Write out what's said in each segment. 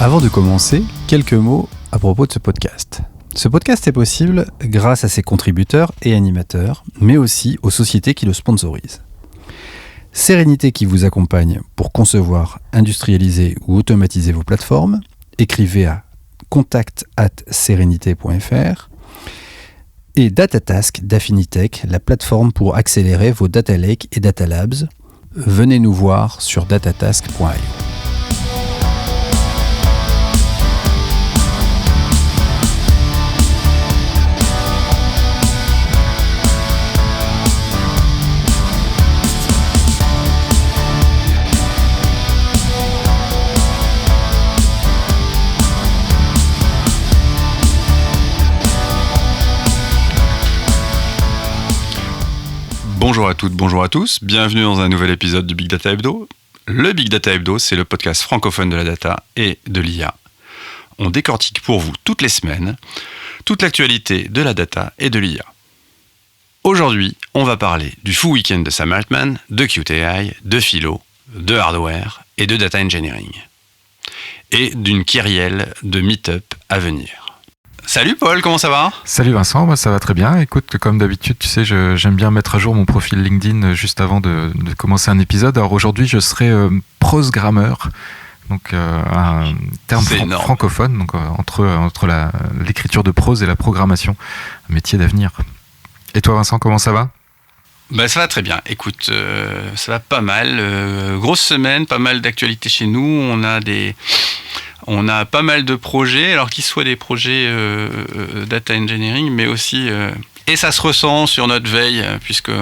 Avant de commencer, quelques mots à propos de ce podcast. Ce podcast est possible grâce à ses contributeurs et animateurs, mais aussi aux sociétés qui le sponsorisent. Sérénité qui vous accompagne pour concevoir, industrialiser ou automatiser vos plateformes. Écrivez à contact@serenité.fr. Et Datatask d'Affinitech, la plateforme pour accélérer vos data lakes et data labs. Venez nous voir sur datatask.io. Bonjour à toutes, bonjour à tous, bienvenue dans un nouvel épisode du Big Data Hebdo. Le Big Data Hebdo, c'est le podcast francophone de la data et de l'IA. On décortique pour vous toutes les semaines toute l'actualité de la data et de l'IA. Aujourd'hui, on va parler du Foo Weekend de Sam Altman, de Qt.ai, de philo, de hardware et de data engineering. Et d'une kyrielle de meet-up à venir. Salut Paul, comment ça va ? Salut Vincent, moi ça va très bien. Écoute, comme d'habitude, tu sais, j'aime bien mettre à jour mon profil LinkedIn juste avant de commencer un épisode. Alors aujourd'hui, je serai prosegrammeur, donc un terme francophone, donc entre l'écriture de prose et la programmation, un métier d'avenir. Et toi Vincent, comment ça va ? Ça va très bien. Écoute, ça va pas mal. Grosse semaine, pas mal d'actualités chez nous. On a pas mal de projets, alors qu'ils soient des projets data engineering, mais aussi, et ça se ressent sur notre veille, puisque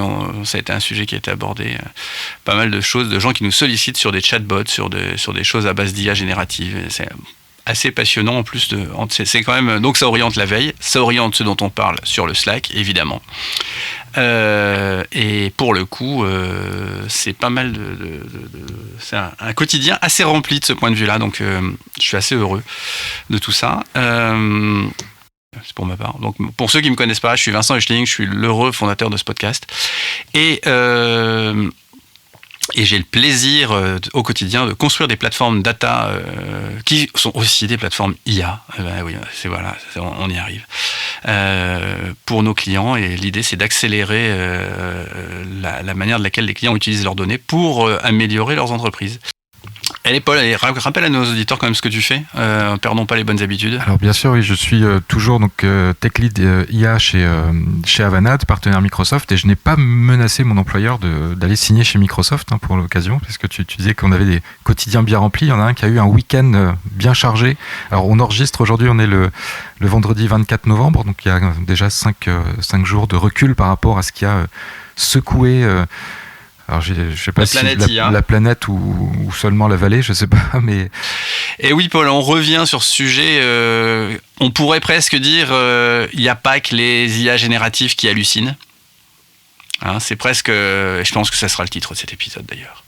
ça a été un sujet qui a été abordé, pas mal de choses, de gens qui nous sollicitent sur des chatbots, sur des choses à base d'IA générative. Et c'est assez passionnant en plus. C'est quand même, donc ça oriente la veille, ça oriente ce dont on parle sur le Slack, évidemment. Et pour le coup, c'est pas mal c'est un quotidien assez rempli de ce point de vue-là, donc je suis assez heureux de tout ça. C'est pour ma part. Donc, pour ceux qui me connaissent pas, je suis Vincent Huchling, je suis l'heureux fondateur de ce podcast. Et j'ai le plaisir au quotidien de construire des plateformes data qui sont aussi des plateformes IA. Oui, on y arrive. Pour nos clients, et l'idée c'est d'accélérer la manière de laquelle les clients utilisent leurs données pour améliorer leurs entreprises. Allez Paul, rappelle à nos auditeurs quand même ce que tu fais, perdons pas les bonnes habitudes. Alors bien sûr, oui, je suis toujours tech lead IA chez Avanade, partenaire Microsoft, et je n'ai pas menacé mon employeur d'aller signer chez Microsoft pour l'occasion, parce que tu disais qu'on avait des quotidiens bien remplis. Il y en a un qui a eu un week-end bien chargé. Alors on enregistre aujourd'hui, on est le vendredi 24 novembre, donc il y a déjà 5 jours de recul par rapport à ce qui a secoué... Alors je sais pas si la planète ou seulement la vallée, je sais pas, mais... Et oui Paul, on revient sur ce sujet, on pourrait presque dire, il n'y a pas que les IA génératives qui hallucinent. C'est presque, je pense que ça sera le titre de cet épisode d'ailleurs,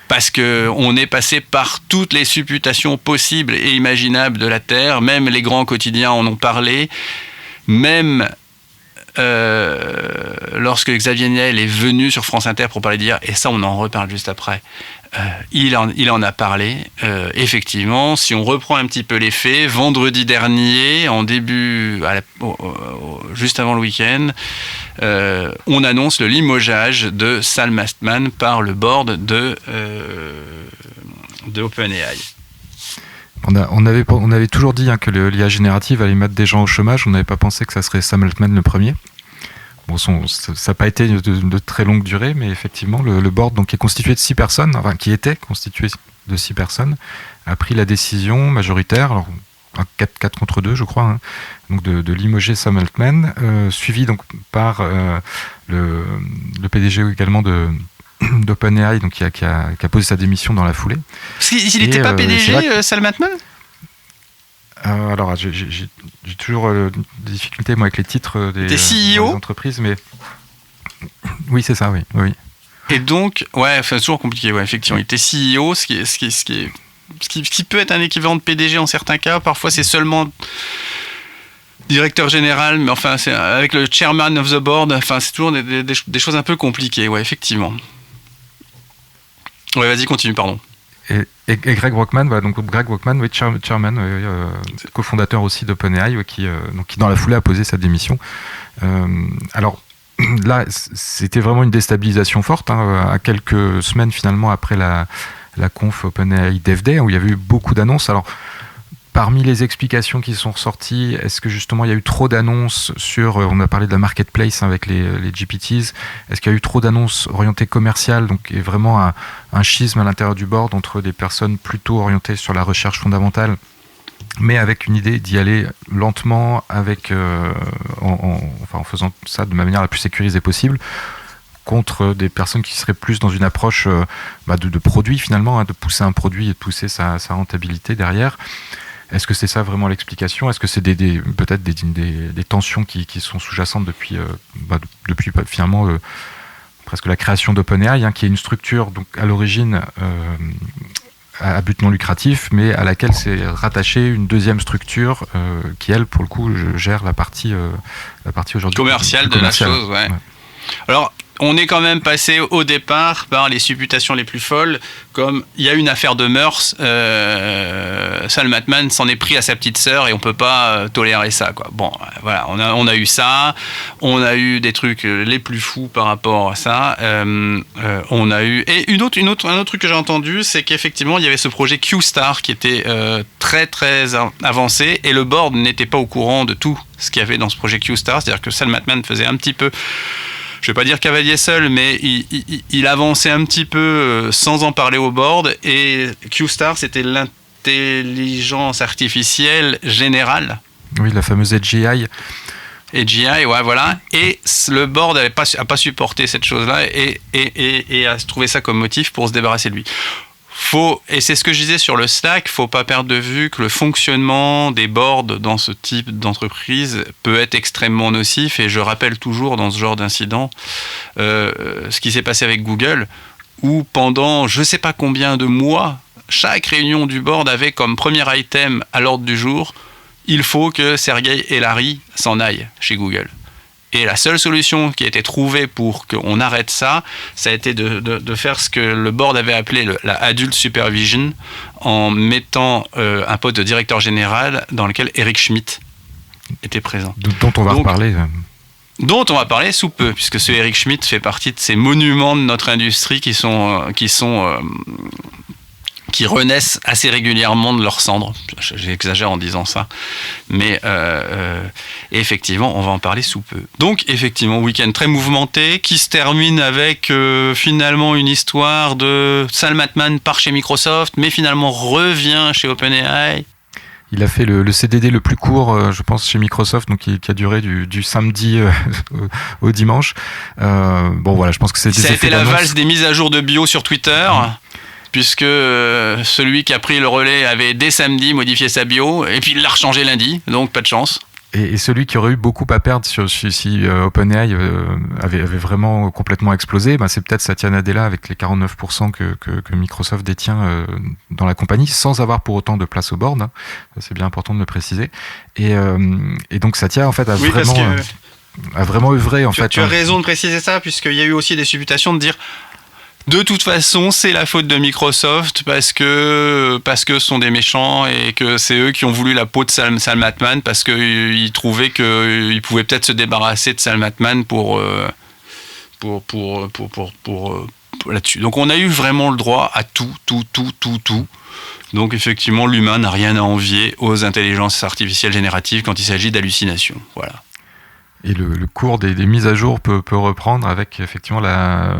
parce qu'on est passé par toutes les supputations possibles et imaginables de la Terre, même les grands quotidiens en ont parlé, même... lorsque Xavier Niel est venu sur France Inter pour parler d'IA, et ça on en reparle juste après, il en a parlé. Effectivement, si on reprend un petit peu les faits, vendredi dernier, juste avant le week-end, on annonce le limogeage de Sam Altman par le board de OpenAI. On avait toujours dit que l'IA générative allait mettre des gens au chômage. On n'avait pas pensé que ça serait Sam Altman le premier. Bon, ça n'a pas été de très longue durée, mais effectivement, le board, donc, qui est constitué de 6 personnes, qui était constitué de 6 personnes, a pris la décision majoritaire, alors 4 contre 2, je crois, donc de limoger Sam Altman, suivi donc par le PDG également d'OpenAI, donc qui a posé sa démission dans la foulée. Parce qu'il n'était pas PDG, Sam Altman ? Alors, j'ai toujours des difficultés moi avec les titres des entreprises, mais oui, c'est ça, oui. Et donc, c'est toujours compliqué, effectivement. Il était CEO, ce qui peut être un équivalent de PDG en certains cas. Parfois, c'est seulement directeur général, mais enfin, c'est avec le chairman of the board. Enfin, c'est toujours des choses un peu compliquées, effectivement. Vas-y, continue, pardon. Et Greg Brockman, voilà, donc Greg Brockman, oui, chairman, cofondateur aussi d'OpenAI, qui dans la foulée a posé sa démission. Alors là, c'était vraiment une déstabilisation forte, à quelques semaines finalement après la conf OpenAI Dev Day, où il y avait eu beaucoup d'annonces. Alors, parmi les explications qui sont ressorties, est-ce que justement il y a eu trop d'annonces sur, on a parlé de la marketplace avec les GPTs, est-ce qu'il y a eu trop d'annonces orientées commerciales, donc il y a vraiment un schisme à l'intérieur du board entre des personnes plutôt orientées sur la recherche fondamentale, mais avec une idée d'y aller lentement, en faisant ça de la manière la plus sécurisée possible, contre des personnes qui seraient plus dans une approche de produit finalement, de pousser un produit et de pousser sa rentabilité derrière. Est-ce que c'est ça vraiment l'explication ? Est-ce que c'est peut-être des tensions qui sont sous-jacentes depuis finalement presque la création d'OpenAI, qui est une structure donc à l'origine à but non lucratif, mais à laquelle s'est rattachée une deuxième structure qui, elle, pour le coup, gère la partie aujourd'hui commerciale de la chose, ouais. Alors, on est quand même passé au départ par les supputations les plus folles, comme il y a une affaire de mœurs, Sam Altman s'en est pris à sa petite sœur et on peut pas tolérer ça, quoi. Bon, voilà, on a eu ça, on a eu des trucs les plus fous par rapport à ça. On a eu et un autre truc que j'ai entendu, c'est qu'effectivement il y avait ce projet Q-Star qui était très très avancé et le board n'était pas au courant de tout ce qu'il y avait dans ce projet Q-Star, c'est-à-dire que Sam Altman faisait un petit peu, je vais pas dire cavalier seul, mais il avançait un petit peu sans en parler au board. Et Q-Star, c'était l'intelligence artificielle générale. Oui, la fameuse AGI. AGI, ouais, voilà. Et le board a pas supporté cette chose-là et a trouvé ça comme motif pour se débarrasser de lui. Et c'est ce que je disais sur le Slack, faut pas perdre de vue que le fonctionnement des boards dans ce type d'entreprise peut être extrêmement nocif, et je rappelle toujours dans ce genre d'incident ce qui s'est passé avec Google, où pendant je sais pas combien de mois, chaque réunion du board avait comme premier item à l'ordre du jour, il faut que Sergey et Larry s'en aillent chez Google. Et la seule solution qui a été trouvée pour qu'on arrête ça, ça a été de faire ce que le board avait appelé la adult supervision, en mettant un poste de directeur général dans lequel Eric Schmidt était présent. Dont on va reparler. Dont on va parler sous peu, puisque ce Eric Schmidt fait partie de ces monuments de notre industrie qui renaissent assez régulièrement de leurs cendres. J'exagère en disant ça, mais effectivement, on va en parler sous peu. Donc, effectivement, week-end très mouvementé, qui se termine avec finalement une histoire de Sam Altman part chez Microsoft, mais finalement revient chez OpenAI. Il a fait le CDD le plus court, je pense, chez Microsoft, donc qui a duré du samedi au dimanche. Bon, voilà, je pense que c'est des effets d'annonce. Ça a été la valse des mises à jour de bio sur Twitter. Puisque celui qui a pris le relais avait dès samedi modifié sa bio, et puis il l'a rechangé lundi, donc pas de chance. Et celui qui aurait eu beaucoup à perdre si OpenAI avait vraiment complètement explosé, c'est peut-être Satya Nadella avec les 49% que Microsoft détient dans la compagnie, sans avoir pour autant de place au board. C'est bien important de le préciser. Et donc Satya, en fait, a vraiment œuvré. Tu as raison de préciser ça, puisqu'il y a eu aussi des supputations de dire... De toute façon, c'est la faute de Microsoft parce que ce sont des méchants et que c'est eux qui ont voulu la peau de Sam Altman parce qu'ils trouvaient qu'ils pouvaient peut-être se débarrasser de Sam Altman pour là-dessus. Donc on a eu vraiment le droit à tout. Donc effectivement, l'humain n'a rien à envier aux intelligences artificielles génératives quand il s'agit d'hallucinations. Voilà. Et le cours des mises à jour peut reprendre avec effectivement la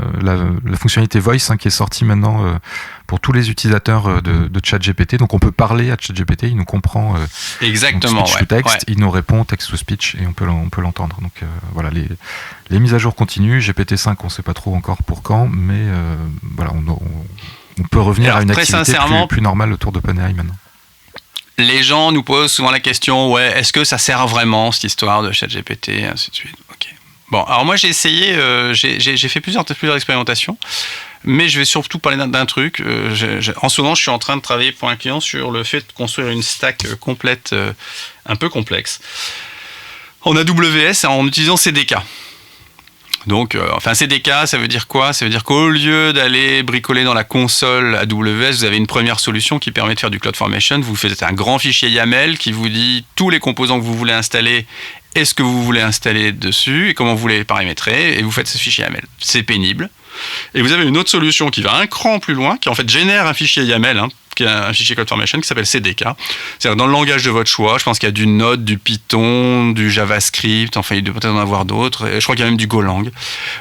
fonctionnalité Voice qui est sortie maintenant pour tous les utilisateurs de ChatGPT. Donc on peut parler à ChatGPT, il nous comprend exactement, speech to text, il nous répond text to speech et on peut l'entendre. Donc voilà, les mises à jour continuent. GPT-5, on ne sait pas trop encore pour quand, mais voilà, on peut revenir à une activité plus normale autour d'OpenAI maintenant. Les gens nous posent souvent la question, est-ce que ça sert vraiment cette histoire de ChatGPT, et ainsi de suite. Okay. Bon, alors moi j'ai essayé, j'ai fait plusieurs expérimentations, mais je vais surtout parler d'un truc. En ce moment, je suis en train de travailler pour un client sur le fait de construire une stack complète, un peu complexe, en AWS en utilisant CDK. Donc, CDK, ça veut dire quoi? Ça veut dire qu'au lieu d'aller bricoler dans la console AWS, vous avez une première solution qui permet de faire du CloudFormation. Vous faites un grand fichier YAML qui vous dit tous les composants que vous voulez installer et ce que vous voulez installer dessus et comment vous voulez les paramétrer, et vous faites ce fichier YAML. C'est pénible. Et vous avez une autre solution qui va un cran plus loin, qui en fait génère un fichier YAML, qui est un fichier CloudFormation qui s'appelle CDK. C'est-à-dire dans le langage de votre choix, je pense qu'il y a du Node, du Python, du JavaScript, enfin il doit peut-être en avoir d'autres, et je crois qu'il y a même du Golang.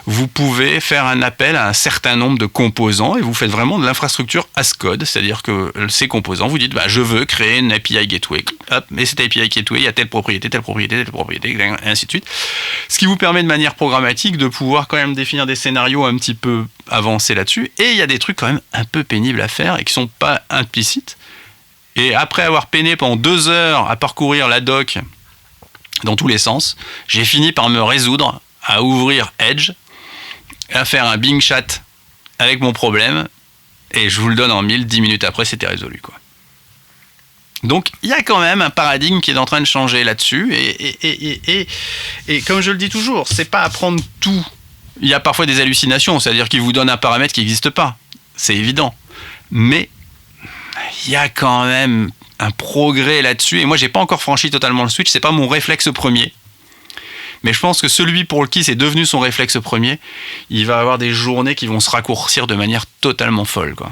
Vous pouvez faire un appel à un certain nombre de composants et vous faites vraiment de l'infrastructure as code, c'est-à-dire que ces composants, vous dites je veux créer une API Gateway. Hop, et cette API Gateway, il y a telle propriété, et ainsi de suite. Ce qui vous permet de manière programmatique de pouvoir quand même définir des scénarios un petit peu avancés là-dessus. Et il y a des trucs quand même un peu pénibles à faire et qui sont pas implicites. Et après avoir peiné pendant 2 heures à parcourir la doc dans tous les sens, j'ai fini par me résoudre à ouvrir Edge, à faire un Bing Chat avec mon problème, et je vous le donne en 10 minutes après, c'était résolu, quoi. Donc, il y a quand même un paradigme qui est en train de changer là-dessus, et comme je le dis toujours, c'est pas apprendre tout. Il y a parfois des hallucinations, c'est-à-dire qu'il vous donne un paramètre qui n'existe pas, c'est évident. Mais il y a quand même un progrès là-dessus, et moi j'ai pas encore franchi totalement le switch, c'est pas mon réflexe premier. Mais je pense que celui pour qui c'est devenu son réflexe premier, il va avoir des journées qui vont se raccourcir de manière totalement folle, quoi.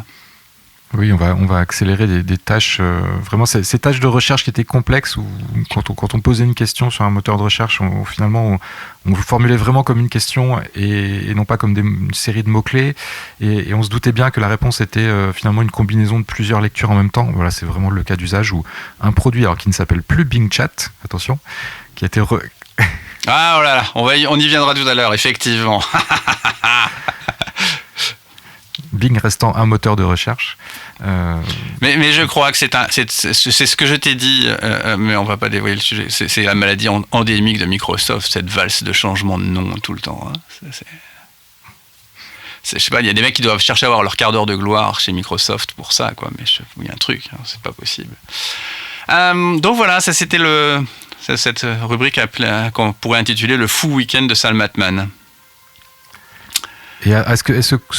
Oui, on va accélérer des tâches, vraiment ces tâches de recherche qui étaient complexes, où quand on posait une question sur un moteur de recherche, finalement on formulait vraiment comme une question et non pas comme une série de mots-clés, et on se doutait bien que la réponse était finalement une combinaison de plusieurs lectures en même temps. Voilà, c'est vraiment le cas d'usage où un produit, alors qui ne s'appelle plus Bing Chat, attention, qui a été Ah oh là là, on y viendra tout à l'heure, effectivement. Bing restant un moteur de recherche. Mais je crois que c'est ce que je t'ai dit, mais on va pas dévoiler le sujet. C'est la maladie endémique de Microsoft, cette valse de changement de nom tout le temps. Je sais pas, il y a des mecs qui doivent chercher à avoir leur quart d'heure de gloire chez Microsoft pour ça, quoi. Mais il y a un truc, c'est pas possible. Donc voilà, ça c'était cette rubrique qu'on pourrait intituler le fou week-end de Sal Matman. Et est-ce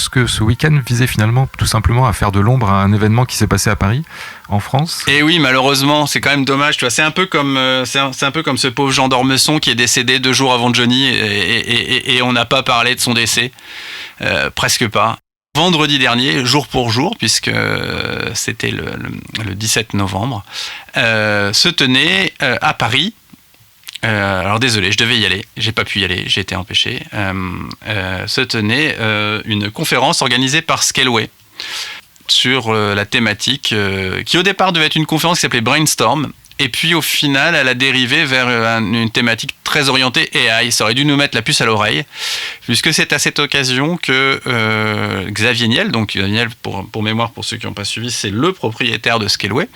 que ce week-end visait finalement tout simplement à faire de l'ombre à un événement qui s'est passé à Paris, en France? Et oui, malheureusement, c'est quand même dommage. Tu vois, c'est un peu comme ce pauvre Jean d'Ormesson qui est décédé 2 jours avant Johnny et on n'a pas parlé de son décès, presque pas. Vendredi dernier, jour pour jour, puisque c'était le 17 novembre, se tenait à Paris. Alors désolé, je devais y aller, j'ai pas pu y aller, j'ai été empêché. Se tenait une conférence organisée par Scaleway sur la thématique qui au départ devait être une conférence qui s'appelait Brainstorm, et puis au final elle a dérivé vers une thématique très orientée AI. Ça aurait dû nous mettre la puce à l'oreille, puisque c'est à cette occasion que Xavier Niel, donc Xavier Niel pour mémoire pour ceux qui n'ont pas suivi, c'est le propriétaire de Scaleway,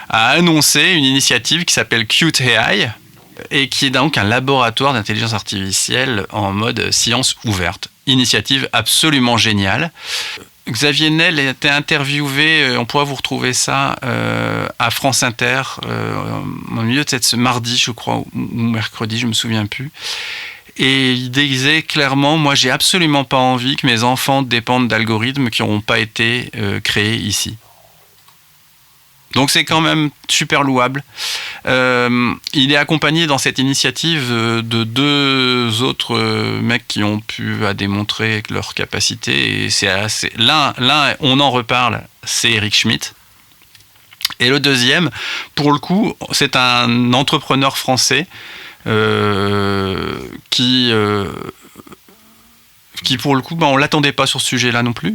a annoncé une initiative qui s'appelle Qt AI, et qui est donc un laboratoire d'intelligence artificielle en mode science ouverte. Initiative absolument géniale. Xavier Niel a été interviewé, on pourra vous retrouver ça à France Inter, au milieu de ce mardi, je crois, ou mercredi, je ne me souviens plus. Et il disait clairement, moi j'ai absolument pas envie que mes enfants dépendent d'algorithmes qui n'auront pas été créés ici. Donc c'est quand même super louable. Il est accompagné dans cette initiative de 2 autres mecs qui ont pu démontrer leur capacité. Et c'est assez... L'un, on en reparle, c'est Eric Schmidt. Et le deuxième, pour le coup, c'est un entrepreneur français qui pour le coup, on ne l'attendait pas sur ce sujet-là non plus,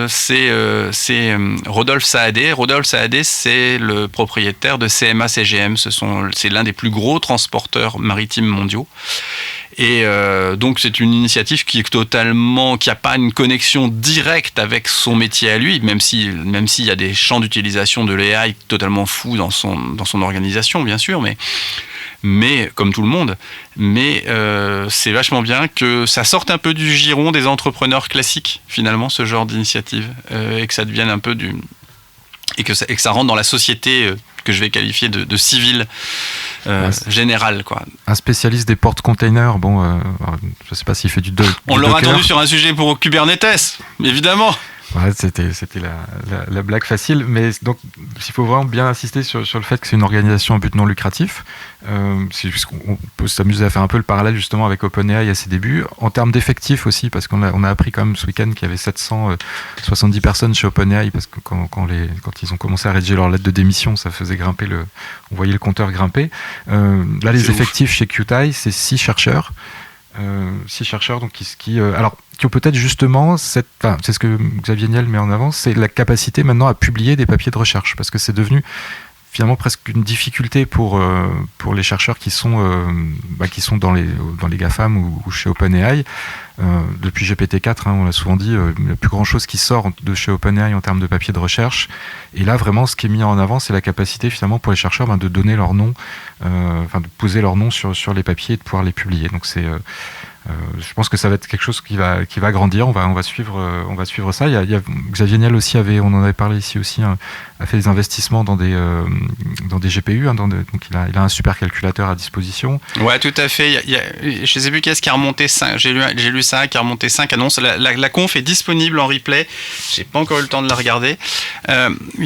c'est Rodolphe Saadé. Rodolphe Saadé, c'est le propriétaire de CMA CGM. C'est l'un des plus gros transporteurs maritimes mondiaux. Et donc, c'est une initiative qui n'a pas une connexion directe avec son métier à lui, même s'il y a des champs d'utilisation de l'AI totalement fous dans son organisation, bien sûr, mais comme tout le monde, c'est vachement bien que ça sorte un peu du giron des entrepreneurs classiques, finalement, ce genre d'initiative, et que ça devienne un peu et que ça rentre dans la société que je vais qualifier de civil général, quoi. Un spécialiste des porte-containers, bon, je sais pas s'il fait du Docker. On l'aura entendu sur un sujet pour Kubernetes, évidemment. Ouais, c'était la blague facile, mais donc il faut vraiment bien insister sur le fait que c'est une organisation à but non lucratif. On peut s'amuser à faire un peu le parallèle justement avec OpenAI à ses débuts, en termes d'effectifs aussi, parce qu'on a appris quand même ce week-end qu'il y avait 770 personnes chez OpenAI, parce que quand ils ont commencé à rédiger leur lettre de démission, ça faisait grimper on voyait le compteur grimper. Là, les effectifs chez Qtile, c'est 6 chercheurs. 6 chercheurs donc qui ont peut-être justement c'est ce que Xavier Niel met en avant, c'est la capacité maintenant à publier des papiers de recherche, parce que c'est devenu finalement presque une difficulté pour les chercheurs qui sont dans les GAFAM ou chez OpenAI. Depuis GPT-4, on l'a souvent dit, la plus grande chose qui sort de chez OpenAI en termes de papier de recherche. Et là, vraiment, ce qui est mis en avant, c'est la capacité finalement pour les chercheurs de donner leur nom, de poser leur nom sur les papiers et de pouvoir les publier. Donc je pense que ça va être quelque chose qui va grandir. On va suivre ça. Il y a Xavier Niel aussi on en avait parlé ici aussi, a fait des investissements dans des GPU. Donc il a un supercalculateur à disposition. Ouais, tout à fait. Je ne sais plus qu'est-ce qui a remonté 5. J'ai lu ça, qui a remonté 5 annonces. La conf est disponible en replay. J'ai pas encore eu le temps de la regarder.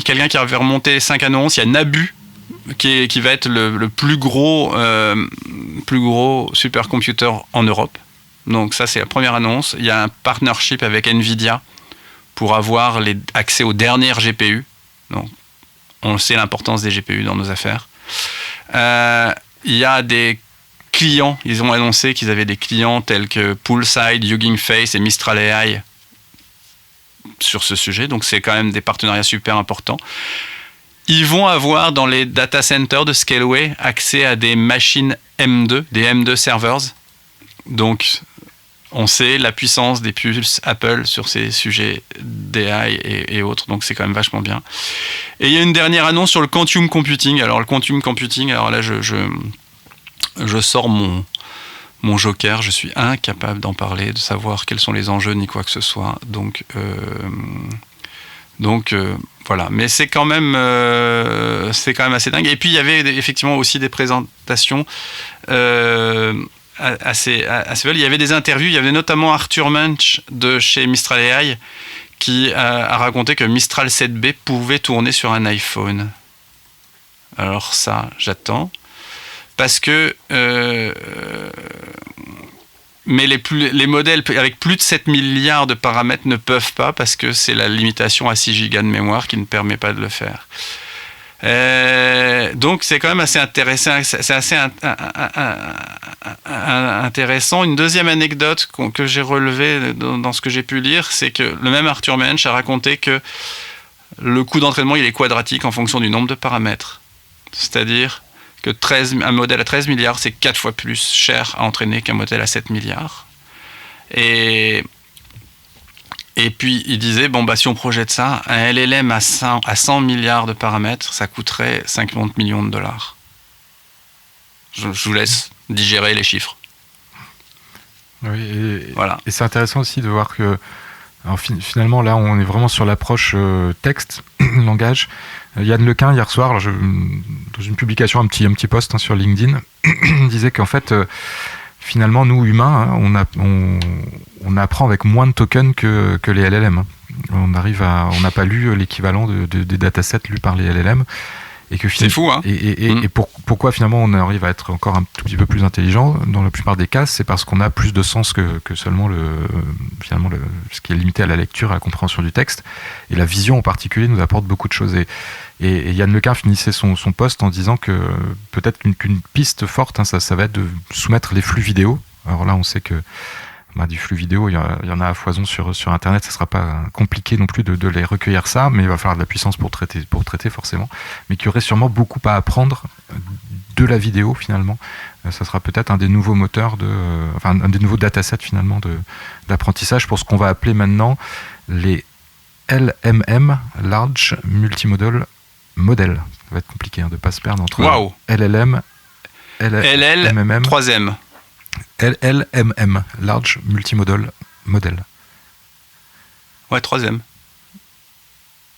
Quelqu'un qui avait remonté 5 annonces. Il y a Nabu, qui va être le plus gros supercomputer en Europe. Donc ça, c'est la première annonce. Il y a un partnership avec Nvidia pour avoir accès aux dernières GPU. Donc, on sait l'importance des GPU dans nos affaires. Il y a des clients. Ils ont annoncé qu'ils avaient des clients tels que Poolside, Hugging Face et Mistral AI sur ce sujet. Donc, c'est quand même des partenariats super importants. Ils vont avoir dans les data centers de Scaleway accès à des machines M2, des M2 servers. Donc, on sait la puissance des puces Apple sur ces sujets d'AI et autres. Donc, c'est quand même vachement bien. Et il y a une dernière annonce sur le quantum computing. Alors, le quantum computing, alors là, je sors mon joker. Je suis incapable d'en parler, de savoir quels sont les enjeux ni quoi que ce soit. Donc voilà, mais c'est quand même assez dingue. Et puis il y avait effectivement aussi des présentations assez belles. Il y avait des interviews. Il y avait notamment Arthur Munch de chez Mistral AI qui a raconté que Mistral 7B pouvait tourner sur un iPhone. Alors ça, j'attends, parce que mais les modèles avec plus de 7 milliards de paramètres ne peuvent pas, parce que c'est la limitation à 6 gigas de mémoire qui ne permet pas de le faire. Donc c'est quand même assez intéressant. C'est assez intéressant. Une deuxième anecdote que j'ai relevée dans ce que j'ai pu lire, c'est que le même Arthur Mensch a raconté que le coût d'entraînement il est quadratique en fonction du nombre de paramètres. C'est-à-dire que un modèle à 13 milliards, c'est 4 fois plus cher à entraîner qu'un modèle à 7 milliards. Et puis, il disait, si on projette ça, un LLM à 100 milliards de paramètres, ça coûterait 50 millions de dollars. Je vous laisse digérer les chiffres. Oui, voilà. Et c'est intéressant aussi de voir que alors, finalement, là, on est vraiment sur l'approche texte, langage. Yann Lequin, hier soir, dans une publication, un petit post sur LinkedIn, disait qu'en fait, finalement, nous, humains, on apprend avec moins de tokens que les LLM. On n'a pas lu l'équivalent des datasets lus par les LLM. Et que c'est fou, hein. Et pourquoi finalement on arrive à être encore un tout petit peu plus intelligent dans la plupart des cas, c'est parce qu'on a plus de sens que seulement ce qui est limité à la lecture, à la compréhension du texte. Et la vision en particulier nous apporte beaucoup de choses. Et Yann Lequin finissait son post en disant que peut-être qu'une piste forte, ça va être de soumettre les flux vidéo. Alors là, on sait que du flux vidéo, il y en a à foison sur Internet, ça ne sera pas compliqué non plus de les recueillir ça, mais il va falloir de la puissance pour traiter forcément, mais qu'il y aurait sûrement beaucoup à apprendre de la vidéo finalement. Ça sera peut-être un des nouveaux moteurs, un des nouveaux datasets finalement d'apprentissage pour ce qu'on va appeler maintenant les LMM, Large Multimodal Model. Ça va être compliqué de ne pas se perdre entre LLM, LLM, 3M. LLMM, Large Multimodal Model. Ouais, 3M.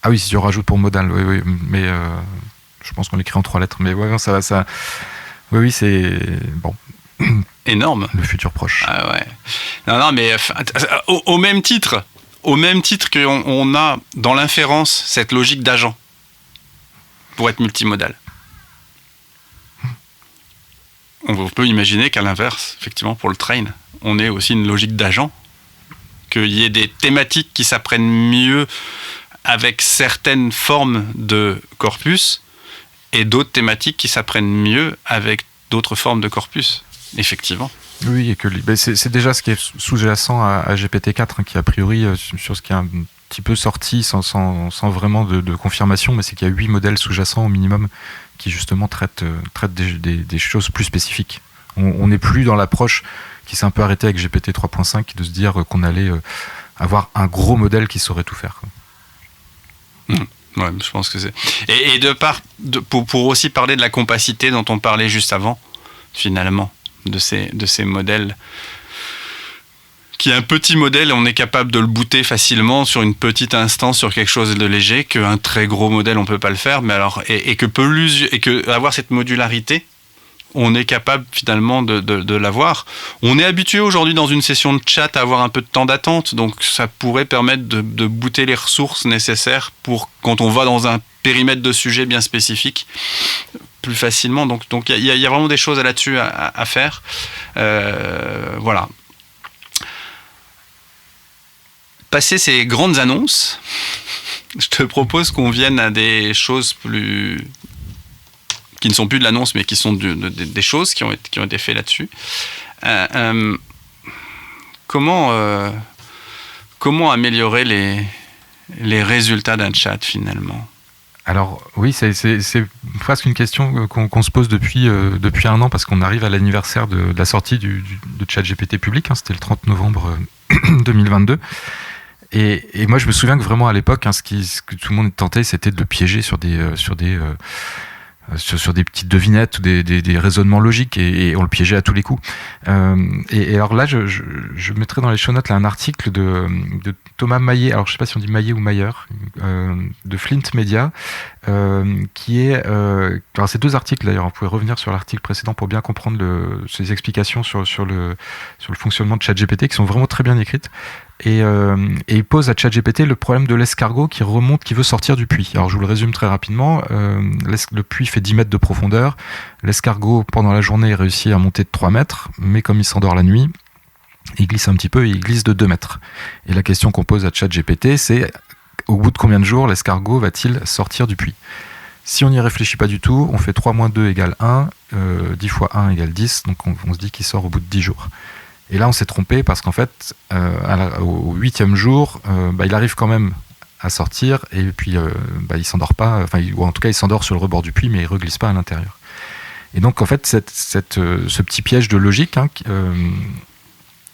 Ah oui, si tu rajoutes pour modal, oui, mais Je pense qu'on l'écrit en 3 lettres, mais ouais, ça. Oui, c'est bon. Énorme. Le futur proche. Ah ouais. Non, mais au même titre qu'on a dans l'inférence cette logique d'agent pour être multimodal. On peut imaginer qu'à l'inverse, effectivement, pour le train, on ait aussi une logique d'agent, qu'il y ait des thématiques qui s'apprennent mieux avec certaines formes de corpus et d'autres thématiques qui s'apprennent mieux avec d'autres formes de corpus, effectivement. Oui, et que c'est déjà ce qui est sous-jacent à GPT-4, qui a priori, sur ce qui est un petit peu sorti sans vraiment de confirmation, mais c'est qu'il y a 8 modèles sous-jacents au minimum qui justement traitent des choses plus spécifiques. On n'est plus dans l'approche qui s'est un peu arrêtée avec GPT 3.5 de se dire qu'on allait avoir un gros modèle qui saurait tout faire. Ouais, je pense que c'est... Et pour aussi parler de la compacité dont on parlait juste avant, finalement, de ces modèles, qui est un petit modèle, on est capable de le booter facilement sur une petite instance, sur quelque chose de léger, qu'un très gros modèle, on ne peut pas le faire, mais alors, et que avoir cette modularité, on est capable finalement de l'avoir. On est habitué aujourd'hui dans une session de chat à avoir un peu de temps d'attente, donc ça pourrait permettre de booter les ressources nécessaires pour quand on va dans un périmètre de sujet bien spécifique plus facilement. Donc il y a vraiment des choses là-dessus à faire. Voilà. Passer ces grandes annonces, je te propose qu'on vienne à des choses qui ne sont plus de l'annonce, mais qui sont des choses qui ont été faites là-dessus. Comment améliorer les résultats d'un chat, finalement ? Alors oui, c'est presque une question qu'on se pose depuis 1 an, parce qu'on arrive à l'anniversaire de la sortie de ChatGPT public, c'était le 30 novembre 2022. Et moi, je me souviens que vraiment à l'époque, ce que tout le monde tentait, c'était de le piéger sur des petites devinettes ou des raisonnements logiques, et on le piégeait à tous les coups. Et alors là, je mettrai dans les show notes là, un article de Thomas Maillet, alors je ne sais pas si on dit Maillet ou Mayer, de Flint Media, qui est... alors c'est 2 articles d'ailleurs, vous pouvez revenir sur l'article précédent pour bien comprendre ses explications sur le fonctionnement de ChatGPT, qui sont vraiment très bien écrites. Et il pose à ChatGPT le problème de l'escargot qui veut sortir du puits. Alors je vous le résume très rapidement. Le puits fait 10 mètres de profondeur. L'escargot, pendant la journée, réussit à monter de 3 mètres, mais comme il s'endort la nuit, il glisse un petit peu et il glisse de 2 mètres. Et la question qu'on pose à ChatGPT, c'est au bout de combien de jours l'escargot va-t-il sortir du puits ? Si on n'y réfléchit pas du tout, on fait 3 moins 2 égale 1, 10 fois 1 égale 10, donc on se dit qu'il sort au bout de 10 jours. Et là, on s'est trompé parce qu'en fait, au 8e jour, il arrive quand même à sortir, et puis il s'endort pas, ou en tout cas il s'endort sur le rebord du puits, mais il reglisse pas à l'intérieur. Et donc en fait, ce petit piège de logique,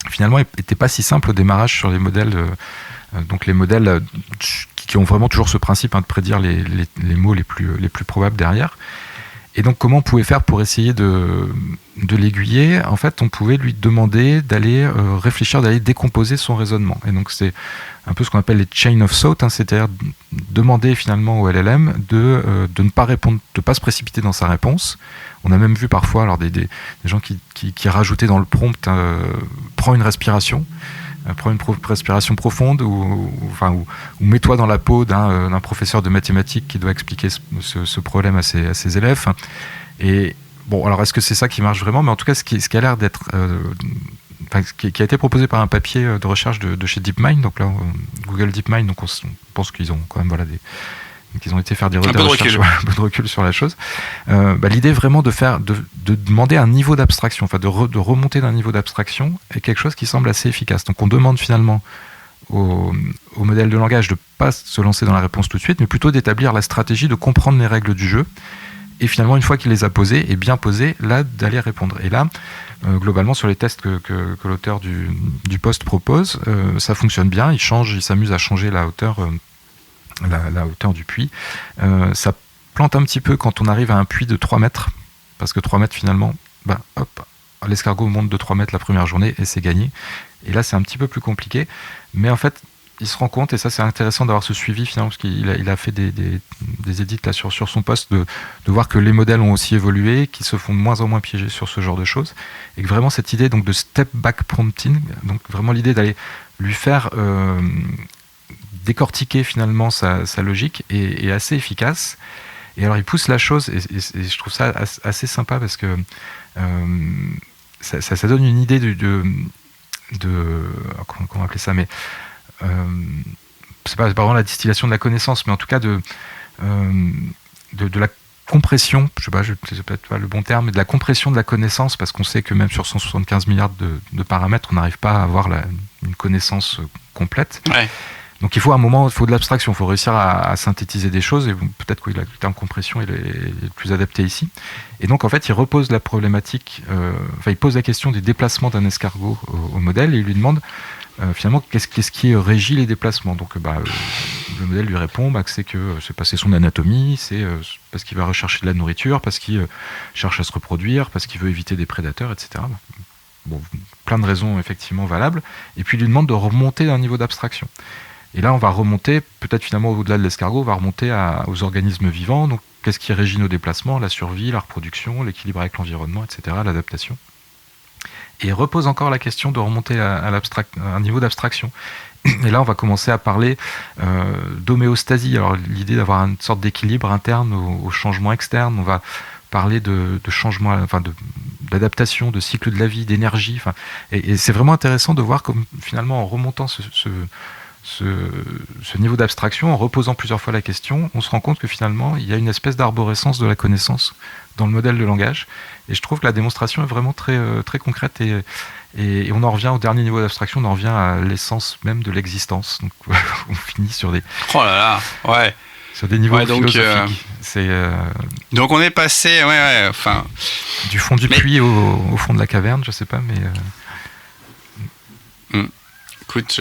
finalement, n'était pas si simple au démarrage sur les modèles. Donc les modèles qui ont vraiment toujours ce principe de prédire les mots les plus probables derrière. Et donc, comment on pouvait faire pour essayer de l'aiguiller ? En fait, on pouvait lui demander d'aller réfléchir, d'aller décomposer son raisonnement. Et donc, c'est un peu ce qu'on appelle les chain of thought, c'est-à-dire demander finalement au LLM de ne pas répondre, de ne pas se précipiter dans sa réponse. On a même vu parfois alors des gens qui rajoutaient dans le prompt prends une respiration. Prends une respiration profonde ou mets-toi dans la peau d'un professeur de mathématiques qui doit expliquer ce problème à ses élèves. Et bon, alors est-ce que c'est ça qui marche vraiment ? Mais en tout cas, ce qui a l'air d'être... qui a été proposé par un papier de recherche de chez DeepMind, donc là, Google DeepMind, donc on pense qu'ils ont quand même qu'ils ont été faire des recherches, un peu de recul sur la chose. L'idée vraiment de demander un niveau d'abstraction, de remonter d'un niveau d'abstraction est quelque chose qui semble assez efficace. Donc on demande finalement au modèle de langage de ne pas se lancer dans la réponse tout de suite, mais plutôt d'établir la stratégie de comprendre les règles du jeu, et finalement une fois qu'il les a posées et bien posées, là d'aller répondre. Et là, globalement sur les tests que l'auteur du post propose, ça fonctionne bien. Il s'amuse à changer la hauteur du puits. Ça plante un petit peu quand on arrive à un puits de 3 mètres, parce que 3 mètres finalement, l'escargot monte de 3 mètres la première journée et c'est gagné. Et là c'est un petit peu plus compliqué, mais en fait il se rend compte, et ça c'est intéressant d'avoir ce suivi finalement, parce qu'il a fait des édits là sur son poste, de voir que les modèles ont aussi évolué, qu'ils se font de moins en moins piéger sur ce genre de choses, et que vraiment cette idée donc de step back prompting, donc vraiment l'idée d'aller lui faire décortiquer finalement sa logique est assez efficace. Et alors il pousse la chose, et je trouve ça assez sympa, parce que ça donne une idée de comment appeler ça, mais c'est pas vraiment la distillation de la connaissance, mais en tout cas de la compression, je sais pas, c'est peut-être pas le bon terme, mais de la compression de la connaissance, parce qu'on sait que même sur 175 milliards de paramètres, on n'arrive pas à avoir une connaissance complète. Ouais. Donc il faut de l'abstraction, il faut réussir à synthétiser des choses, et peut-être que le terme compression est le plus adapté ici. Et donc en fait il repose la problématique, il pose la question des déplacements d'un escargot au modèle, et il lui demande finalement qu'est-ce qui régit les déplacements. Donc le modèle lui répond que c'est son anatomie, c'est parce qu'il va rechercher de la nourriture, parce qu'il cherche à se reproduire, parce qu'il veut éviter des prédateurs, etc. Bon, plein de raisons effectivement valables. Et puis il lui demande de remonter d'un niveau d'abstraction. Et là, on va remonter, peut-être finalement au-delà de l'escargot, on va remonter aux organismes vivants. Donc, qu'est-ce qui régit nos déplacements? La survie, la reproduction, l'équilibre avec l'environnement, etc., l'adaptation. Et repose encore la question de remonter à un niveau d'abstraction. Et là, on va commencer à parler d'homéostasie. Alors, l'idée d'avoir une sorte d'équilibre interne aux changements externes. On va parler de changements, d'adaptation, de cycle de la vie, d'énergie. Et c'est vraiment intéressant de voir comme finalement, en remontant ce niveau d'abstraction, en reposant plusieurs fois la question, on se rend compte que finalement, il y a une espèce d'arborescence de la connaissance dans le modèle de langage. Et je trouve que la démonstration est vraiment très, très concrète, et on en revient au dernier niveau d'abstraction, on en revient à l'essence même de l'existence. Donc on finit sur des... Oh là là, ouais. Sur des niveaux philosophiques. Donc on est passé, du fond du puits au fond de la caverne, je sais pas, mais... Écoute...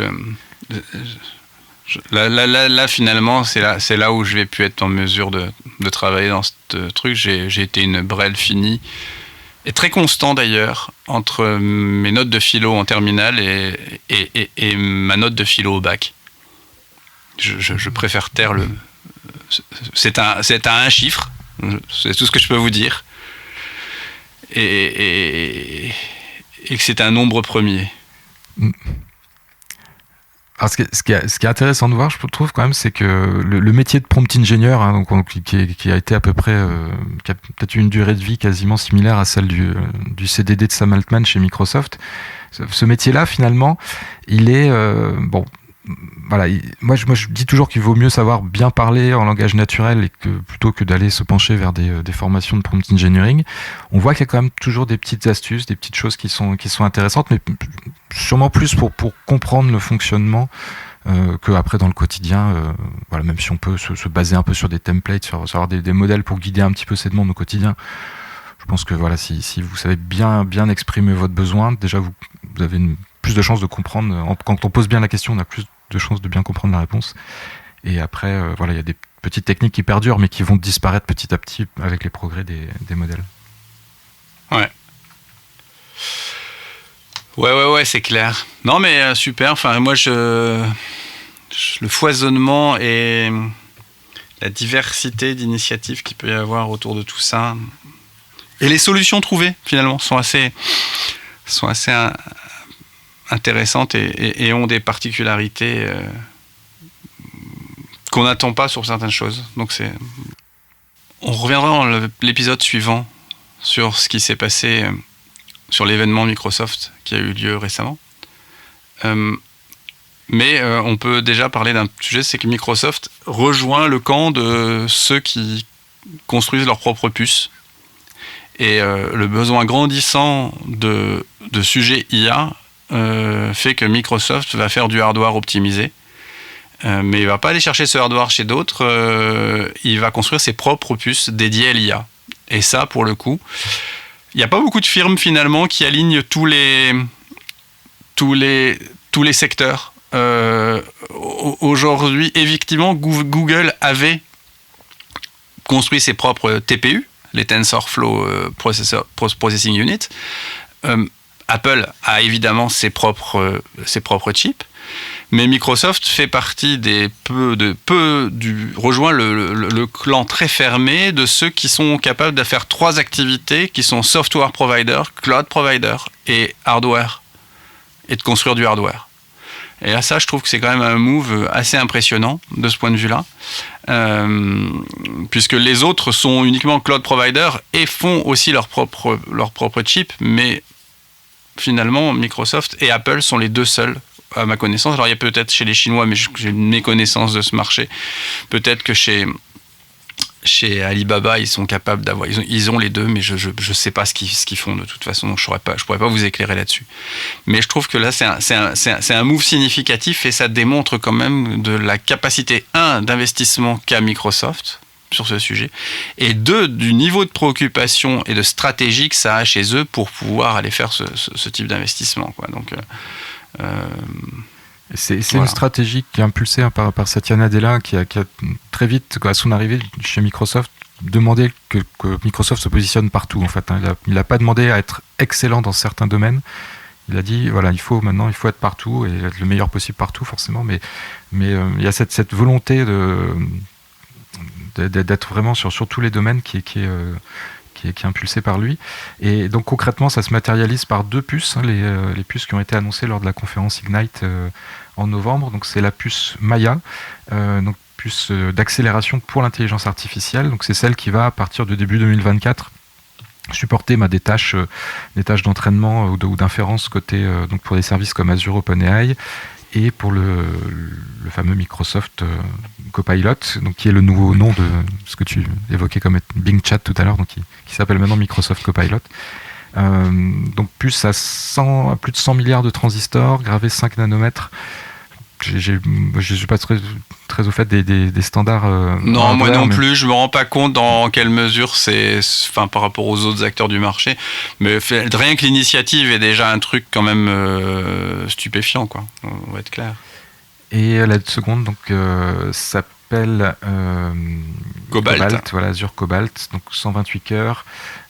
Là, finalement, c'est là où je vais plus être en mesure de travailler dans ce truc. J'ai été une brêle finie, et très constant d'ailleurs, entre mes notes de philo en terminale et ma note de philo au bac. Je préfère taire le... C'est un chiffre, c'est tout ce que je peux vous dire. Et que c'est un nombre premier. Alors ce qui est intéressant de voir, je trouve quand même, c'est que le métier de prompt ingénieur, qui a été à peu près, qui a peut-être eu une durée de vie quasiment similaire à celle du CDD de Sam Altman chez Microsoft. Ce métier-là, finalement, il est voilà. Moi, je dis toujours qu'il vaut mieux savoir bien parler en langage naturel plutôt que d'aller se pencher vers des formations de prompt engineering. On voit qu'il y a quand même toujours des petites astuces, des petites choses qui sont intéressantes, mais sûrement plus pour comprendre le fonctionnement que après dans le quotidien. Même si on peut se baser un peu sur des templates, sur avoir des modèles pour guider un petit peu ces demandes au quotidien. Je pense que si vous savez bien exprimer votre besoin, déjà vous avez plus de chances de comprendre. Quand on pose bien la question, on a plus de chances de bien comprendre la réponse. Et après, il y a des petites techniques qui perdurent, mais qui vont disparaître petit à petit avec les progrès des modèles. Ouais, c'est clair. Non, mais super. Enfin, moi, le foisonnement et la diversité d'initiatives qu'il peut y avoir autour de tout ça, et les solutions trouvées, finalement, sont assez intéressantes et ont des particularités qu'on n'attend pas sur certaines choses. Donc on reviendra dans l'épisode suivant sur ce qui s'est passé sur l'événement Microsoft qui a eu lieu récemment. Mais on peut déjà parler d'un sujet, c'est que Microsoft rejoint le camp de ceux qui construisent leurs propres puces. Et le besoin grandissant de sujets IA fait que Microsoft va faire du hardware optimisé. Mais il ne va pas aller chercher ce hardware chez d'autres. Il va construire ses propres puces dédiées à l'IA. Et ça, pour le coup, il n'y a pas beaucoup de firmes finalement qui alignent tous les secteurs. Aujourd'hui, effectivement, Google avait construit ses propres TPU, les TensorFlow Processing Unit. Apple a évidemment ses propres chips. Mais Microsoft fait partie rejoint le clan très fermé de ceux qui sont capables de faire 3 activités qui sont software provider, cloud provider et hardware, et de construire du hardware. Et là, ça, je trouve que c'est quand même un move assez impressionnant de ce point de vue-là, puisque les autres sont uniquement cloud provider et font aussi leur propre chip, mais finalement, Microsoft et Apple sont les 2 seuls, à ma connaissance. Alors, il y a peut-être chez les Chinois, mais j'ai une méconnaissance de ce marché. Peut-être que chez Alibaba, ils sont capables d'avoir... Ils ont les 2, mais je ne sais pas ce qu'ils font de toute façon, donc je pourrais pas vous éclairer là-dessus. Mais je trouve que là, c'est un move significatif et ça démontre quand même de la capacité, 1, d'investissement qu'a Microsoft sur ce sujet, et 2, du niveau de préoccupation et de stratégie que ça a chez eux pour pouvoir aller faire ce type d'investissement, quoi. Donc... C'est voilà. Une stratégie qui est impulsée par Satya Nadella qui a très vite, à son arrivée chez Microsoft, demandé que Microsoft se positionne partout. En fait, il n'a pas demandé à être excellent dans certains domaines. Il a dit voilà, il faut être partout et être le meilleur possible partout, forcément. Mais il y a cette volonté d'être vraiment sur tous les domaines qui est impulsé par lui. Et donc concrètement, ça se matérialise par 2 puces, les puces qui ont été annoncées lors de la conférence Ignite en novembre. Donc c'est la puce Maya, donc puce d'accélération pour l'intelligence artificielle. Donc c'est celle qui va, à partir de début 2024, supporter des tâches d'entraînement ou d'inférence côté donc pour des services comme Azure OpenAI, et pour le fameux Microsoft Copilot, donc qui est le nouveau nom de ce que tu évoquais comme Bing Chat tout à l'heure, donc qui s'appelle maintenant Microsoft Copilot. Donc puce à plus de 100 milliards de transistors, gravé 5 nanomètres. Je ne suis pas très au fait des standards. Non, moi non plus. Je me rends pas compte dans quelle mesure c'est, par rapport aux autres acteurs du marché. Mais rien que l'initiative est déjà un truc quand même stupéfiant, quoi. On va être clair. Et la seconde, donc, s'appelle Cobalt. Voilà, Azure Cobalt, donc 128 cœurs,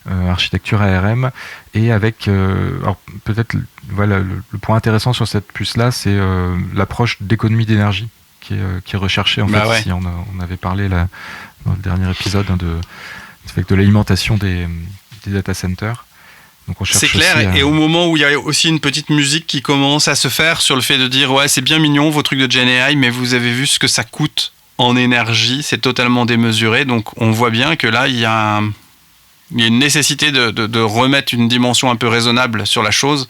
architecture ARM, et avec, alors peut-être, voilà, le point intéressant sur cette puce-là, c'est l'approche d'économie d'énergie qui est recherchée, en fait. Ouais. Si on avait parlé là, dans le dernier épisode de l'alimentation des data centers. Donc on cherche, c'est clair, et au moment où il y a aussi une petite musique qui commence à se faire sur le fait de dire ouais, c'est bien mignon vos trucs de GenAI, mais vous avez vu ce que ça coûte en énergie, c'est totalement démesuré. Donc on voit bien que là il y a une nécessité de remettre une dimension un peu raisonnable sur la chose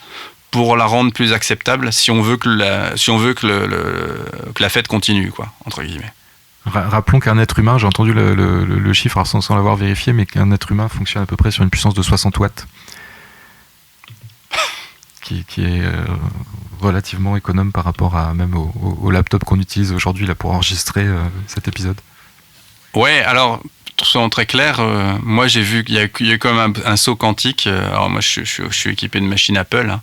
pour la rendre plus acceptable si on veut que la fête continue, quoi, entre guillemets. Rappelons qu'un être humain, j'ai entendu le chiffre alors sans l'avoir vérifié, mais qu'un être humain fonctionne à peu près sur une puissance de 60 watts. Qui est relativement économe par rapport même au laptop qu'on utilise aujourd'hui là pour enregistrer cet épisode. Ouais, alors soyons très clairs, moi j'ai vu qu'il y a quand même un saut quantique. Alors moi je suis équipé de machines Apple, hein,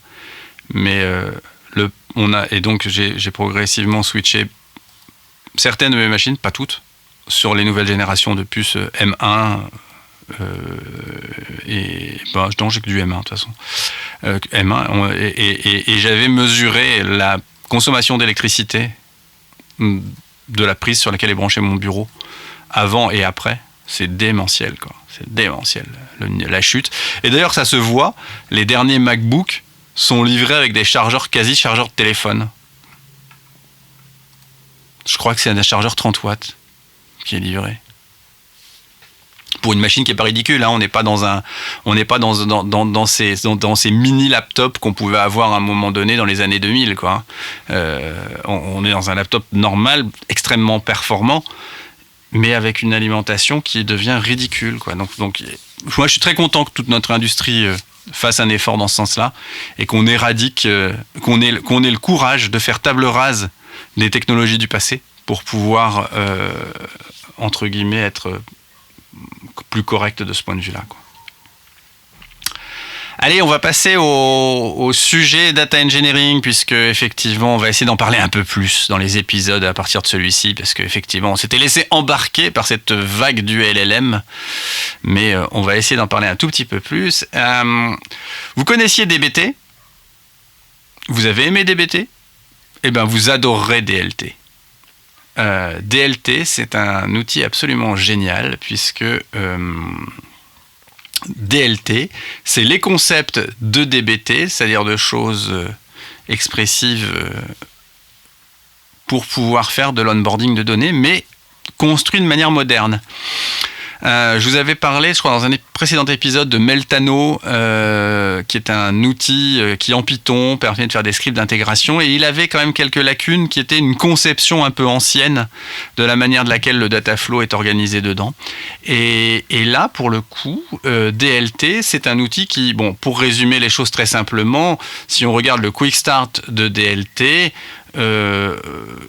mais donc j'ai progressivement switché certaines de mes machines, pas toutes, sur les nouvelles générations de puces M1. Non, j'ai que du M1 de toute façon. M1 et j'avais mesuré la consommation d'électricité de la prise sur laquelle est branché mon bureau avant et après. C'est démentiel, quoi. C'est démentiel, la chute. Et d'ailleurs, ça se voit. Les derniers MacBook sont livrés avec des chargeurs quasi chargeurs de téléphone. Je crois que c'est un chargeur 30 watts qui est livré. Pour une machine qui est pas ridicule, hein. On n'est pas dans ces mini laptops qu'on pouvait avoir à un moment donné dans les années 2000, quoi. On est dans un laptop normal, extrêmement performant, mais avec une alimentation qui devient ridicule, quoi. Donc moi je suis très content que toute notre industrie fasse un effort dans ce sens-là et qu'on éradique, qu'on ait le courage de faire table rase des technologies du passé pour pouvoir entre guillemets être plus correct de ce point de vue-là, quoi. Allez, on va passer au sujet data engineering, puisque effectivement, on va essayer d'en parler un peu plus dans les épisodes à partir de celui-ci, parce qu'effectivement, on s'était laissé embarquer par cette vague du LLM, mais on va essayer d'en parler un tout petit peu plus. Vous connaissiez DBT ? Vous avez aimé DBT ? vous adorerez DLT. DLT, c'est un outil absolument génial puisque DLT, c'est les concepts de DBT, c'est-à-dire de choses expressives pour pouvoir faire de l'onboarding de données, mais construit de manière moderne. Je vous avais parlé, je crois, dans un précédent épisode de Meltano, qui est un outil qui, en Python, permet de faire des scripts d'intégration. Et il avait quand même quelques lacunes qui étaient une conception un peu ancienne de la manière de laquelle le data flow est organisé dedans. Et là, pour le coup, DLT, c'est un outil qui, bon, pour résumer les choses très simplement, si on regarde le Quick Start de DLT,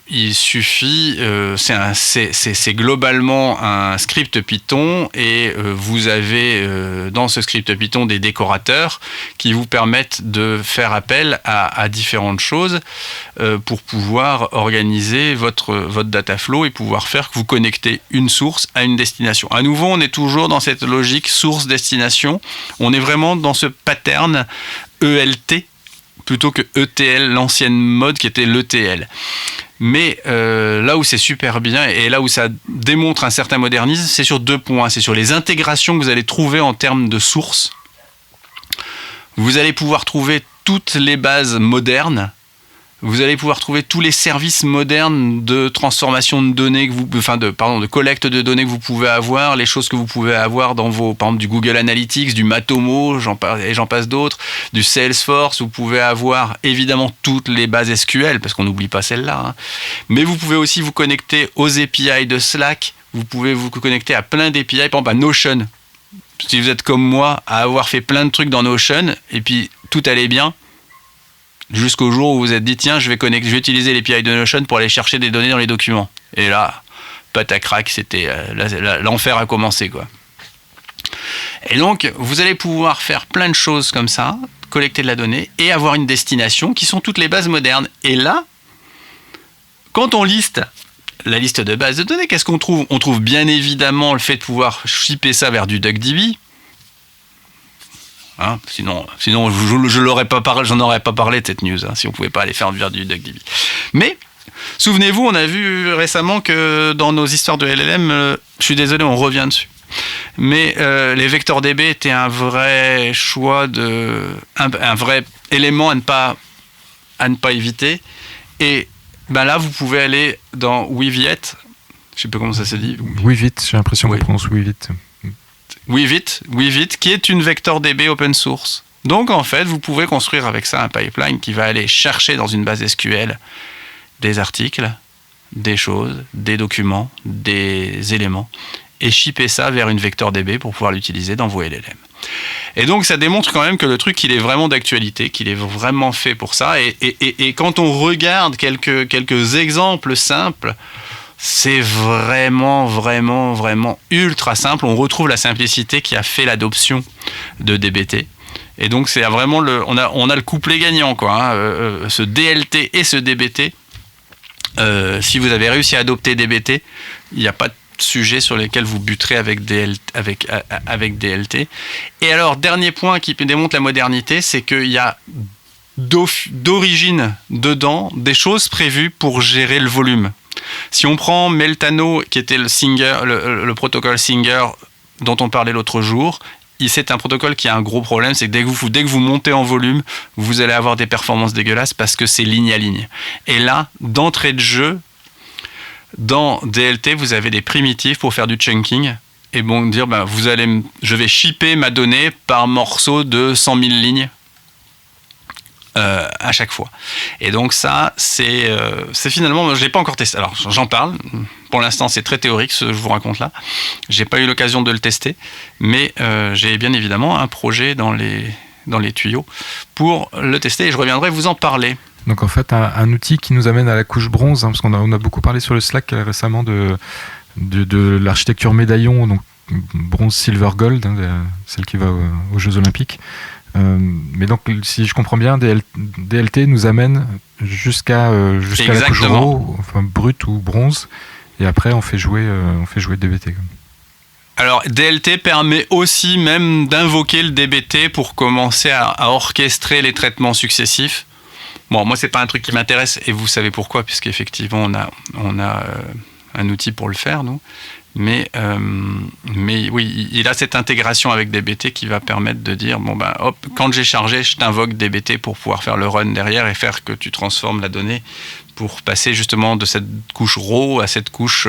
il suffit, c'est globalement un script Python et vous avez dans ce script Python des décorateurs qui vous permettent de faire appel à différentes choses pour pouvoir organiser votre data flow et pouvoir faire que vous connectez une source à une destination. À nouveau, on est toujours dans cette logique source-destination. On est vraiment dans ce pattern ELT plutôt que ETL, l'ancienne mode qui était l'ETL. Mais là où c'est super bien et là où ça démontre un certain modernisme, c'est sur 2 points. C'est sur les intégrations que vous allez trouver en termes de sources. Vous allez pouvoir trouver toutes les bases modernes. Vous allez pouvoir trouver tous les services modernes de transformation de données, de collecte de données que vous pouvez avoir, les choses que vous pouvez avoir dans vos, par exemple, du Google Analytics, du Matomo, j'en passe d'autres, du Salesforce. Vous pouvez avoir évidemment toutes les bases SQL, parce qu'on n'oublie pas celle-là. Hein. Mais vous pouvez aussi vous connecter aux API de Slack. Vous pouvez vous connecter à plein d'API, par exemple à Notion. Si vous êtes comme moi, à avoir fait plein de trucs dans Notion, et puis tout allait bien, jusqu'au jour où vous vous êtes dit, tiens, je vais utiliser l'API de Notion pour aller chercher des données dans les documents. Et là, patacrac, c'était l'enfer a commencé, quoi. Et donc, vous allez pouvoir faire plein de choses comme ça, collecter de la donnée et avoir une destination qui sont toutes les bases modernes. Et là, quand on liste la liste de bases de données, qu'est-ce qu'on trouve ? On trouve bien évidemment le fait de pouvoir shipper ça vers du DuckDB. Hein, sinon je l'aurais pas parlé, j'en aurais pas parlé de cette news, hein, si on pouvait pas aller faire du DuckDB. Mais souvenez-vous, on a vu récemment que dans nos histoires de LLM, je suis désolé, on revient dessus. Mais les vecteurs DB étaient un vrai choix un vrai élément à ne pas éviter. Et ben là, vous pouvez aller dans Weaviate. Je sais pas comment ça se dit. Weavit, j'ai l'impression qu'on prononce Weavit. Weavit, qui est une vector DB open source. Donc en fait, vous pouvez construire avec ça un pipeline qui va aller chercher dans une base SQL des articles, des choses, des documents, des éléments, et shipper ça vers une vector DB pour pouvoir l'utiliser dans vos LLM. Et donc ça démontre quand même que le truc, il est vraiment d'actualité, qu'il est vraiment fait pour ça. Et quand on regarde quelques exemples simples, c'est vraiment ultra simple. On retrouve la simplicité qui a fait l'adoption de DBT. Et donc c'est vraiment on a le couplet gagnant, quoi. Hein. Ce DLT et ce DBT. Si vous avez réussi à adopter DBT, il n'y a pas de sujet sur lesquels vous buterez avec DLT. Et alors, dernier point qui démontre la modernité, c'est qu'il y a d'origine dedans des choses prévues pour gérer le volume. Si on prend Meltano, qui était le protocole Singer dont on parlait l'autre jour, c'est un protocole qui a un gros problème, c'est que dès que vous montez en volume, vous allez avoir des performances dégueulasses parce que c'est ligne à ligne. Et là, d'entrée de jeu, dans DLT, vous avez des primitives pour faire du chunking et bon, dire je vais shipper ma donnée par morceau de 100 000 lignes à chaque fois. Et donc ça, c'est finalement, je l'ai pas encore testé. Alors j'en parle. Pour l'instant, c'est très théorique ce que je vous raconte là. J'ai pas eu l'occasion de le tester, mais j'ai bien évidemment un projet dans les tuyaux pour le tester et je reviendrai vous en parler. Donc en fait, un outil qui nous amène à la couche bronze, hein, parce qu'on a beaucoup parlé sur le Slack récemment de l'architecture médaillon, donc bronze, silver, gold, hein, celle qui va aux Jeux Olympiques. Mais donc, si je comprends bien, DLT nous amène jusqu'à la couche raw, enfin brute ou bronze, et après on fait jouer DBT. Alors, DLT permet aussi même d'invoquer le DBT pour commencer à orchestrer les traitements successifs. Bon, moi, c'est pas un truc qui m'intéresse, et vous savez pourquoi, puisqu'effectivement, on a un outil pour le faire, nous. Mais oui, il a cette intégration avec DBT qui va permettre de dire, bon ben, hop, quand j'ai chargé, je t'invoque DBT pour pouvoir faire le run derrière et faire que tu transformes la donnée pour passer justement de cette couche raw à cette couche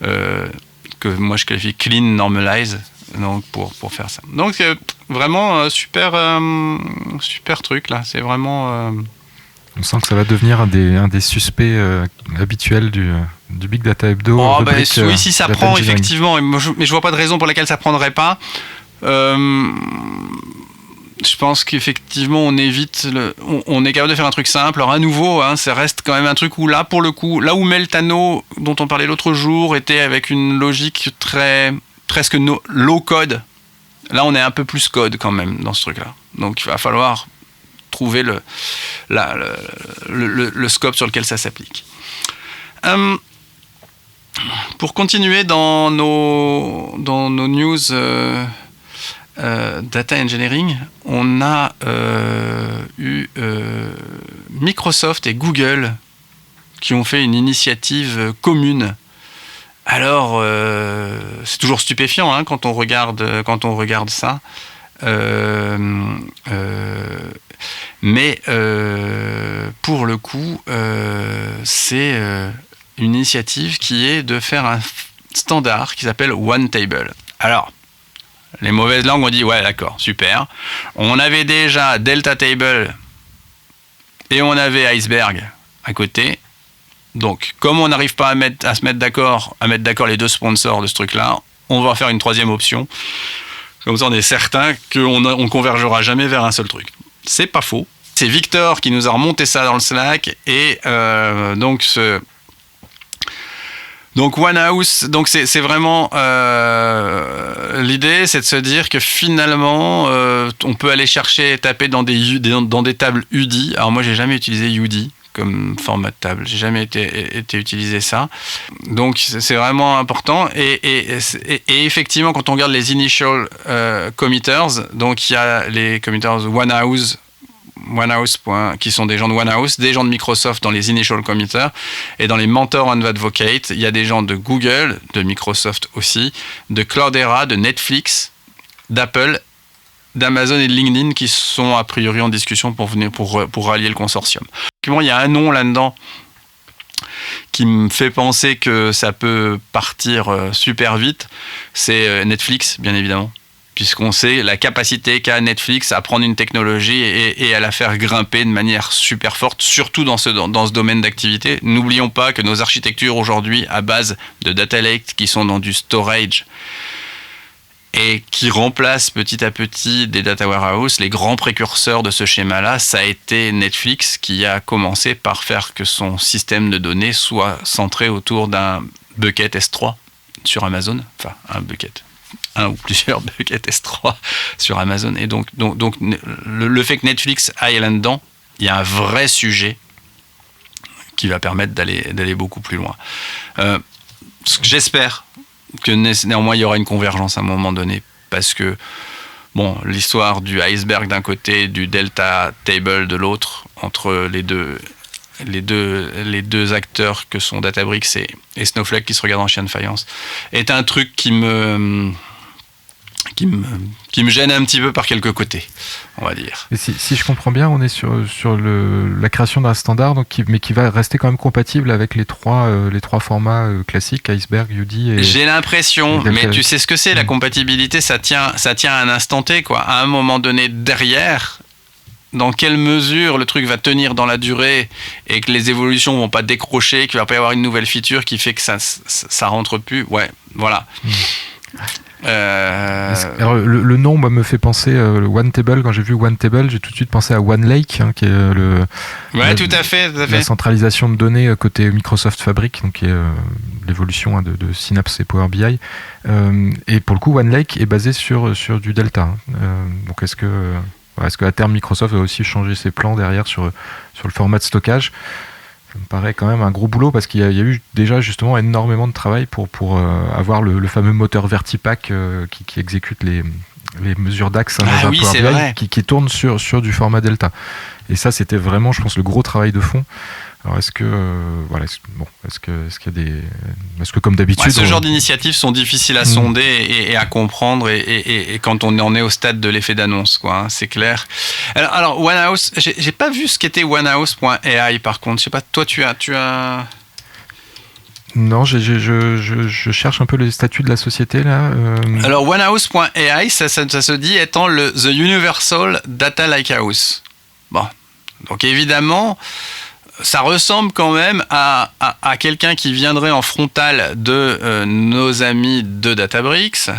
que moi je qualifie clean normalize, donc pour faire ça. Donc vraiment super truc là, c'est vraiment... On sent que ça va devenir un des suspects habituels du Big Data Hebdo. Oui, si ça prend, effectivement, mais je vois pas de raison pour laquelle ça prendrait pas. Je pense qu'effectivement, on évite on est capable de faire un truc simple. Alors à nouveau, ça reste quand même un truc où là, pour le coup, là où Meltano, dont on parlait l'autre jour, était avec une logique presque low code, là on est un peu plus code quand même dans ce truc-là. Donc il va falloir trouver le scope sur lequel ça s'applique. Pour continuer dans nos news data engineering, on a eu Microsoft et Google qui ont fait une initiative commune. Alors, c'est toujours stupéfiant quand on regarde ça. Mais pour le coup, c'est une initiative qui est de faire un standard qui s'appelle OneTable. Alors, les mauvaises langues ont dit ouais, d'accord, super. On avait déjà Delta Table et on avait Iceberg à côté. Donc, comme on n'arrive pas à mettre d'accord les deux sponsors de ce truc-là, on va faire une troisième option. Comme ça, on est certain qu'on ne convergera jamais vers un seul truc. C'est pas faux. C'est Victor qui nous a remonté ça dans le Slack. Et donc Onehouse, donc c'est vraiment l'idée, c'est de se dire que finalement, on peut aller chercher et taper dans des tables UDI. Alors moi, j'ai jamais utilisé UDI comme format de table. J'ai jamais été utilisé ça. Donc c'est vraiment important. Et effectivement, quand on regarde les initial committers, donc il y a les committers Onehouse, qui sont des gens de Onehouse, des gens de Microsoft dans les initial committers, et dans les mentors and advocates, il y a des gens de Google, de Microsoft aussi, de Cloudera, de Netflix, d'Apple, d'Amazon et de LinkedIn qui sont a priori en discussion pour rallier le consortium. Il y a un nom là-dedans qui me fait penser que ça peut partir super vite, c'est Netflix, bien évidemment. Puisqu'on sait la capacité qu'a Netflix à prendre une technologie et à la faire grimper de manière super forte, surtout dans ce domaine d'activité. N'oublions pas que nos architectures aujourd'hui à base de data lake qui sont dans du storage et qui remplacent petit à petit des data warehouse, les grands précurseurs de ce schéma-là, ça a été Netflix qui a commencé par faire que son système de données soit centré autour d'un bucket S3 sur Amazon, enfin un bucket. Un ou plusieurs buckets S3 sur Amazon. Et donc le fait que Netflix aille là-dedans, il y a un vrai sujet qui va permettre d'aller beaucoup plus loin. J'espère que néanmoins il y aura une convergence à un moment donné, parce que l'histoire du Iceberg d'un côté, du Delta Table de l'autre, entre les deux acteurs que sont Databricks et Snowflake qui se regardent en chien de faïence, est un truc qui me gêne un petit peu par quelques côtés, on va dire. Et si je comprends bien, on est sur la création d'un standard, mais qui va rester quand même compatible avec les trois formats classiques, Iceberg, UDI et... J'ai l'impression, mais tu sais ce que c'est, la compatibilité, ça tient à un instant T, quoi. À un moment donné, derrière, dans quelle mesure le truc va tenir dans la durée et que les évolutions vont pas décrocher, qu'il va pas y avoir une nouvelle feature qui fait que ça rentre plus, ouais, voilà. Alors, le nom me fait penser OneTable. Quand j'ai vu OneTable, j'ai tout de suite pensé à OneLake, qui est tout à fait. La centralisation de données côté Microsoft Fabric, donc qui est l'évolution de Synapse et Power BI. Et pour le coup, OneLake est basé sur du Delta. Donc est-ce que à terme Microsoft va aussi changer ses plans derrière sur le format de stockage? Ça me paraît quand même un gros boulot, parce qu'il y a eu déjà justement énormément de travail pour avoir le fameux moteur Vertipack qui exécute les mesures d'axe dans un Power BI qui tournent sur du format Delta. Et ça, c'était vraiment, je pense, le gros travail de fond. Alors est-ce que comme d'habitude, ce genre d'initiatives sont difficiles à sonder et à comprendre et quand on en est au stade de l'effet d'annonce, quoi, hein, c'est clair. Alors OneHouse, j'ai pas vu ce qu'était OneHouse.ai par contre. Je sais pas, toi tu as. Non, je cherche un peu le statut de la société là. Alors OneHouse.ai, ça se dit étant The Universal Data Lakehouse. Bon, donc évidemment. Ça ressemble quand même à quelqu'un qui viendrait en frontal de nos amis de Databricks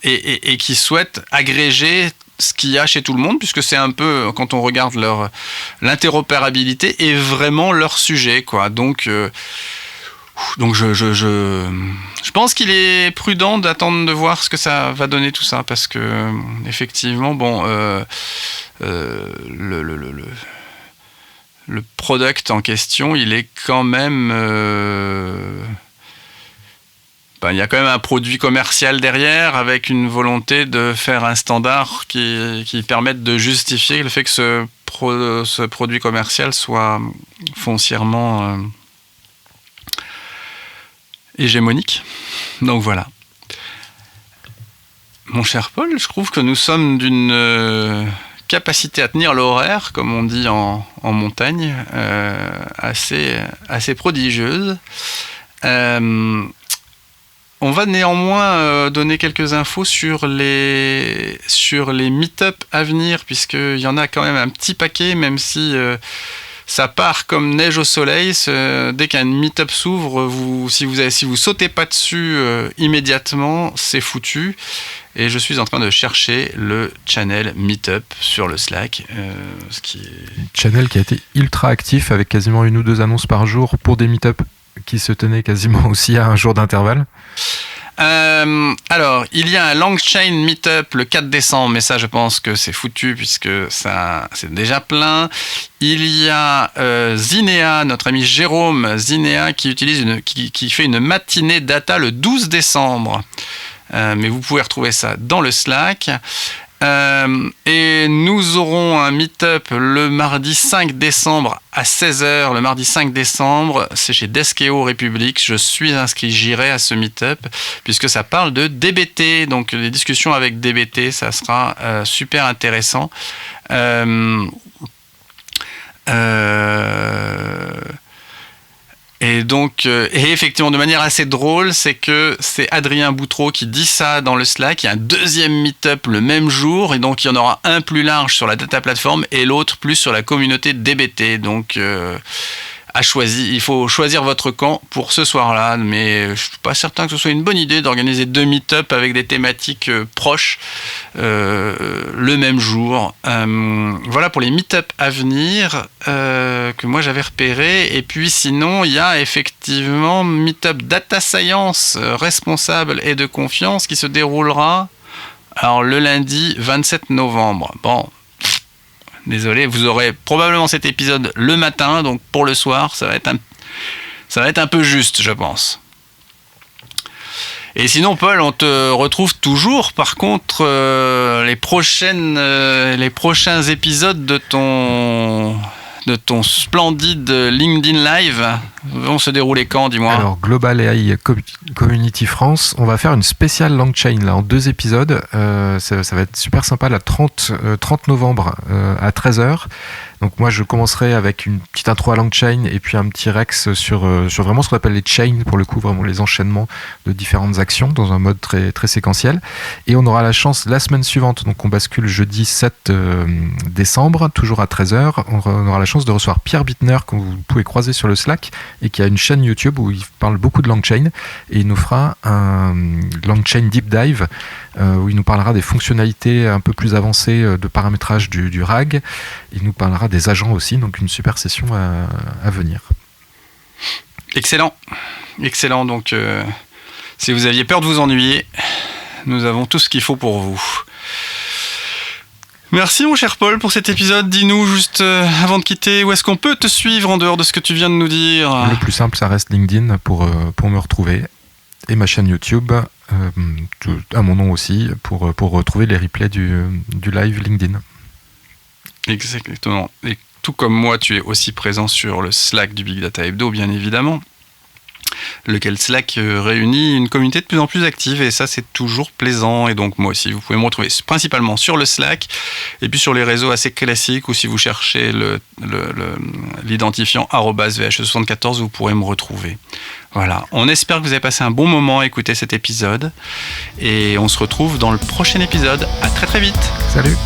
et qui souhaite agréger ce qu'il y a chez tout le monde, puisque c'est un peu, quand on regarde l'interopérabilité, est vraiment leur sujet, quoi. Donc je pense qu'il est prudent d'attendre de voir ce que ça va donner tout ça, parce que effectivement, le product en question, il est quand même... il y a quand même un produit commercial derrière avec une volonté de faire un standard qui permette de justifier le fait que ce produit commercial soit foncièrement hégémonique. Donc voilà. Mon cher Paul, je trouve que nous sommes d'une... capacité à tenir l'horaire, comme on dit en montagne, assez prodigieuse. On va néanmoins donner quelques infos sur les meet-up à venir, puisqu'il y en a quand même un petit paquet, même si ça part comme neige au soleil. Dès qu'un meet-up s'ouvre, si vous sautez pas dessus immédiatement, c'est foutu. Et je suis en train de chercher le channel Meetup sur le Slack. Channel qui a été ultra actif avec quasiment 1 ou 2 annonces par jour pour des Meetup qui se tenaient quasiment aussi à un jour d'intervalle. Alors, il y a un Langchain Meetup le 4 décembre, mais ça, je pense que c'est foutu puisque ça, c'est déjà plein. Il y a Zinea, notre ami Jérôme Zinea, qui fait une matinée data le 12 décembre. Mais vous pouvez retrouver ça dans le Slack. Et nous aurons un meet-up le mardi 5 décembre à 16h. Le mardi 5 décembre, c'est chez Deskeo République. Je suis inscrit, j'irai à ce meet-up puisque ça parle de DBT. Donc les discussions avec DBT, ça sera super intéressant. Et donc, et effectivement, de manière assez drôle, c'est que c'est Adrien Boutreau qui dit ça dans le Slack. Il y a un deuxième meet-up le même jour, et donc il y en aura un plus large sur la data platform et l'autre plus sur la communauté DBT. Donc, il faut choisir votre camp pour ce soir-là, mais je suis pas certain que ce soit une bonne idée d'organiser 2 meet-up avec des thématiques proches le même jour. Voilà pour les meet-up à venir que moi j'avais repéré. Et puis sinon, il y a effectivement meet-up Data Science responsable et de confiance qui se déroulera le lundi 27 novembre. Bon. Désolé, vous aurez probablement cet épisode le matin, donc pour le soir, ça va être un peu juste, je pense. Et sinon, Paul, on te retrouve toujours, par contre, les prochains épisodes de ton splendide LinkedIn Live vont se dérouler quand, dis-moi? Alors, Global AI Community France, on va faire une spéciale Langchain là, en 2 épisodes. Ça va être super sympa, le 30 novembre à 13h. Donc moi, je commencerai avec une petite intro à Langchain et puis un petit Rex sur vraiment ce qu'on appelle les chains, pour le coup, vraiment les enchaînements de différentes actions dans un mode très, très séquentiel. Et on aura la chance, la semaine suivante, donc on bascule jeudi 7 décembre, toujours à 13h, on aura la chance de recevoir Pierre Bittner, que vous pouvez croiser sur le Slack, et qui a une chaîne YouTube où il parle beaucoup de Langchain, et il nous fera un Langchain Deep Dive, où il nous parlera des fonctionnalités un peu plus avancées de paramétrage du RAG. Il nous parlera des agents aussi, donc une super session à venir. Excellent. Donc, si vous aviez peur de vous ennuyer, nous avons tout ce qu'il faut pour vous. Merci mon cher Paul pour cet épisode. Dis-nous juste avant de quitter, où est-ce qu'on peut te suivre en dehors de ce que tu viens de nous dire? Le plus simple, ça reste LinkedIn pour me retrouver, et ma chaîne YouTube, à mon nom aussi, pour retrouver les replays du live LinkedIn. Exactement. Et tout comme moi, tu es aussi présent sur le Slack du Big Data Hebdo, bien évidemment, lequel Slack réunit une communauté de plus en plus active, et ça c'est toujours plaisant. Et donc moi aussi, vous pouvez me retrouver principalement sur le Slack, et puis sur les réseaux assez classiques, ou si vous cherchez l'identifiant @VHE74, vous pourrez me retrouver. Voilà, on espère que vous avez passé un bon moment à écouter cet épisode, et on se retrouve dans le prochain épisode. À très très vite. Salut.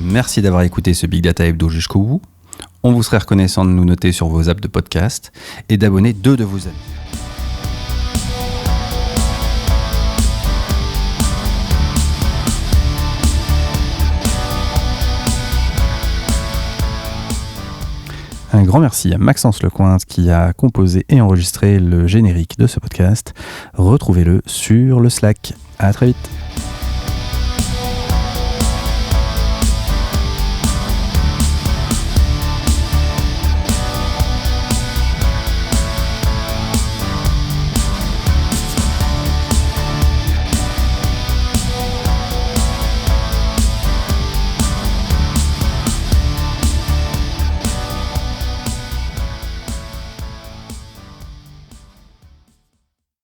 Merci d'avoir écouté ce Big Data Hebdo jusqu'au bout. On vous serait reconnaissant de nous noter sur vos apps de podcast et d'abonner 2 de vos amis. Un grand merci à Maxence Lecointe qui a composé et enregistré le générique de ce podcast. Retrouvez-le sur le Slack. À très vite.